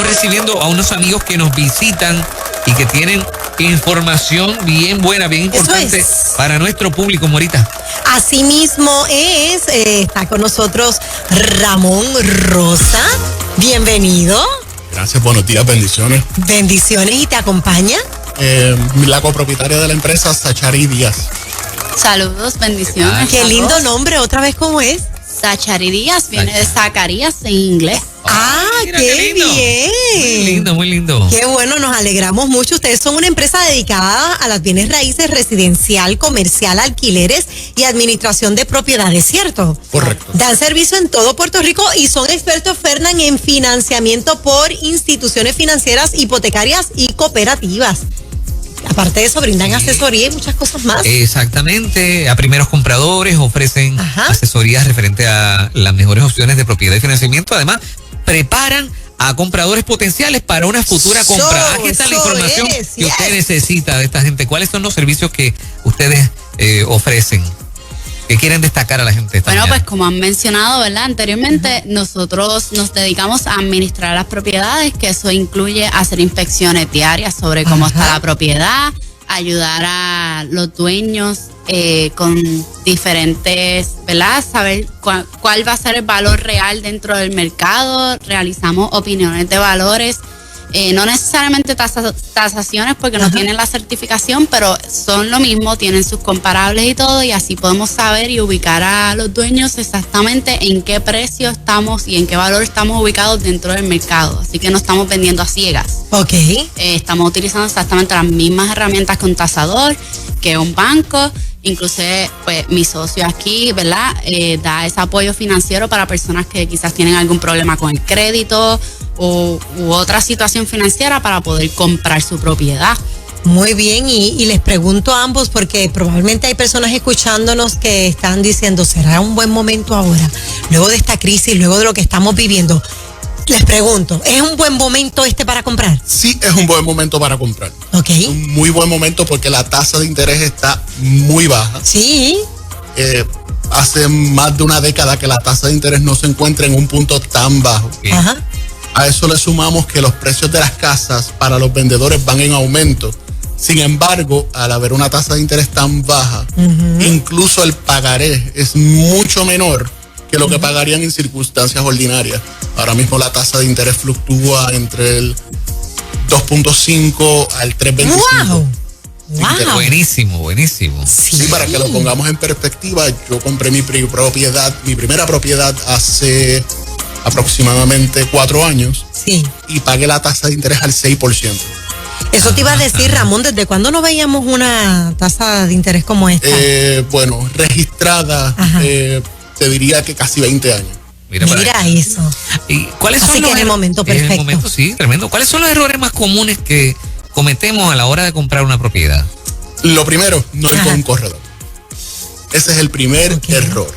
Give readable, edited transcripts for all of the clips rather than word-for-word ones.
estamos recibiendo a unos amigos que nos visitan y que tienen información bien buena, bien importante para nuestro público, Morita. Así mismo está con nosotros Ramón Rosa. Bienvenido. Gracias, buenos días, bendiciones. Bendiciones, ¿y te acompaña? La copropietaria de la empresa, Sachari Díaz. Saludos, bendiciones. Qué lindo nombre, otra vez, ¿cómo es? Sachari Díaz, viene de Zacarías en inglés. Mira, qué bien. Muy lindo, muy lindo. Qué bueno, nos alegramos mucho. Ustedes son una empresa dedicada a las bienes raíces, residencial, comercial, alquileres y administración de propiedades, ¿cierto? Correcto. Dan servicio en todo Puerto Rico y son expertos, Fernán, en financiamiento por instituciones financieras, hipotecarias y cooperativas. Aparte de eso, brindan asesoría y muchas cosas más. Exactamente. A primeros compradores ofrecen asesorías referente a las mejores opciones de propiedad y financiamiento. Además, preparan a compradores potenciales para una futura compra. Aquí está la información que usted necesita de esta gente. ¿Cuáles son los servicios que ustedes ofrecen? ¿Qué quieren destacar a la gente? Bueno, pues como han mencionado, ¿verdad? Anteriormente, nosotros nos dedicamos a administrar las propiedades, que eso incluye hacer inspecciones diarias sobre cómo está la propiedad, ayudar a los dueños con diferentes, ¿verdad? Saber cuál va a ser el valor real dentro del mercado. Realizamos opiniones de valores. No necesariamente tasaciones porque no tienen la certificación, pero son lo mismo, tienen sus comparables y todo, y así podemos saber y ubicar a los dueños exactamente en qué precio estamos y en qué valor estamos ubicados dentro del mercado. Así que no estamos vendiendo a ciegas. Ok. Estamos utilizando exactamente las mismas herramientas que un tasador, que un banco. Inclusive, pues, mi socio aquí, ¿verdad? Da ese apoyo financiero para personas que quizás tienen algún problema con el crédito u otra situación financiera para poder comprar su propiedad. Muy bien, y les pregunto a ambos, porque probablemente hay personas escuchándonos que están diciendo, ¿será un buen momento ahora? Luego de esta crisis, luego de lo que estamos viviendo. Les pregunto, ¿es un buen momento para comprar? Sí, es un buen momento para comprar. Ok. Un muy buen momento porque la tasa de interés está muy baja. Sí. Hace más de una década que la tasa de interés no se encuentra en un punto tan bajo. Ajá. A eso le sumamos que los precios de las casas para los vendedores van en aumento. Sin embargo, al haber una tasa de interés tan baja, incluso el pagaré es mucho menor que lo que pagarían en circunstancias ordinarias. Ahora mismo la tasa de interés fluctúa entre el 2.5 al 3.25. ¡Wow! Wow. Buenísimo, buenísimo. Sí, para que lo pongamos en perspectiva, yo compré mi primera propiedad hace aproximadamente 4 años. Sí. Y pagué la tasa de interés al 6%. Eso te iba a decir, Ramón, ¿desde cuándo no veíamos una tasa de interés como esta? Bueno, registrada, te diría que casi 20 años. Mira eso. ¿Y cuáles son Así los que en el momento perfecto. En el momento, sí, tremendo. ¿Cuáles son los errores más comunes que cometemos a la hora de comprar una propiedad? Lo primero, no ir con un corredor. Ese es el primer error.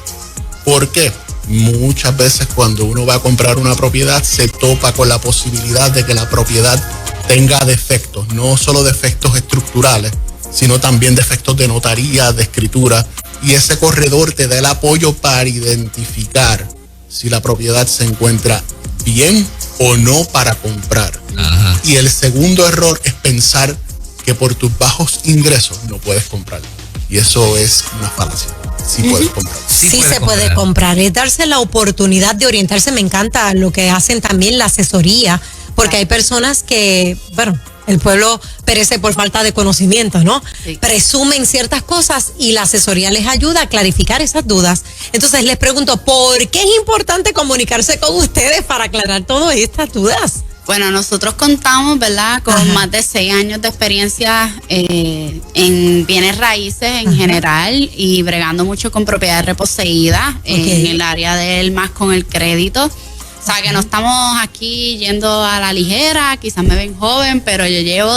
¿Por qué? Muchas veces cuando uno va a comprar una propiedad se topa con la posibilidad de que la propiedad tenga defectos, no solo defectos estructurales, sino también defectos de notaría, de escritura, y ese corredor te da el apoyo para identificar si la propiedad se encuentra bien o no para comprar. Ajá. Y el segundo error es pensar que por tus bajos ingresos no puedes comprar. Y eso es una falacia. Sí puedes comprar. Sí se puede comprar. Es darse la oportunidad de orientarse. Me encanta lo que hacen también la asesoría, porque hay personas que, bueno, el pueblo perece por falta de conocimiento, ¿no? Sí. Presumen ciertas cosas y la asesoría les ayuda a clarificar esas dudas. Entonces les pregunto, ¿por qué es importante comunicarse con ustedes para aclarar todas estas dudas? Bueno, nosotros contamos, ¿verdad?, con más de 6 años de experiencia en bienes raíces en general y bregando mucho con propiedades reposeídas en el área del más con el crédito. O sea, que no estamos aquí yendo a la ligera, quizás me ven joven, pero yo llevo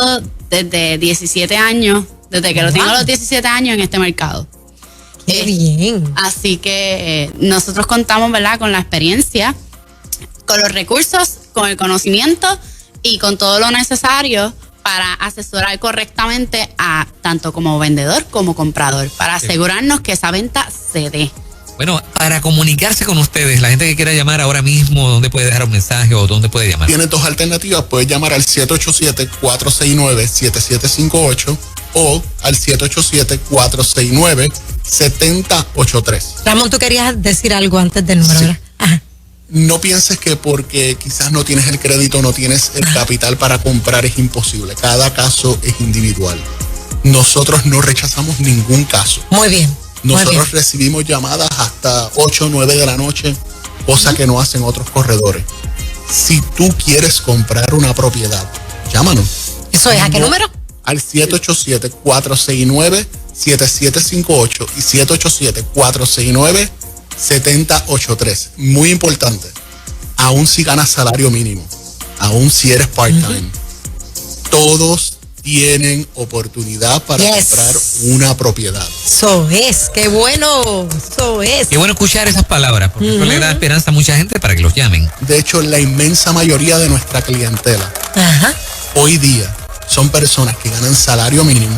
desde 17 años, desde que lo tengo a los 17 años en este mercado. ¡Qué bien! Así que nosotros contamos, ¿verdad?, con la experiencia, con los recursos, con el conocimiento y con todo lo necesario para asesorar correctamente a tanto como vendedor como comprador, para asegurarnos que esa venta se dé. Bueno, para comunicarse con ustedes, la gente que quiera llamar ahora mismo, ¿dónde puede dejar un mensaje o dónde puede llamar? Tienes dos alternativas. Puedes llamar al 787-469-7758 o al 787-469-7083. Ramón, tú querías decir algo antes del número, Sí. ¿verdad? Ajá. No pienses que porque quizás no tienes el crédito, no tienes el capital para comprar, es imposible. Cada caso es individual. Nosotros no rechazamos ningún caso. Muy bien. muy bien. Nosotros recibimos llamadas hasta 8 o 9 de la noche, cosa que no hacen otros corredores. Si tú quieres comprar una propiedad, llámanos. ¿Eso es a qué número? Al 787-469-7758 y 787-469-7083. Muy importante, aún si ganas salario mínimo, aún si eres part-time, todos tienen oportunidad para comprar una propiedad. Eso es, qué bueno, eso es. Qué bueno escuchar esas palabras, porque eso le da esperanza a mucha gente para que los llamen. De hecho, la inmensa mayoría de nuestra clientela Ajá. hoy día son personas que ganan salario mínimo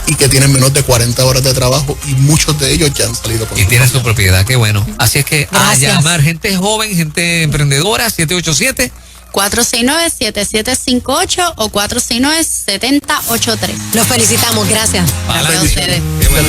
y que tienen menos de 40 horas de trabajo, y muchos de ellos ya han salido con Y tienen su propiedad, qué bueno. Así es que Gracias. a llamar gente joven, gente emprendedora, 787. 469-7758 o 469-7083. Los felicitamos, gracias. Para Gracias a ustedes. Qué bueno.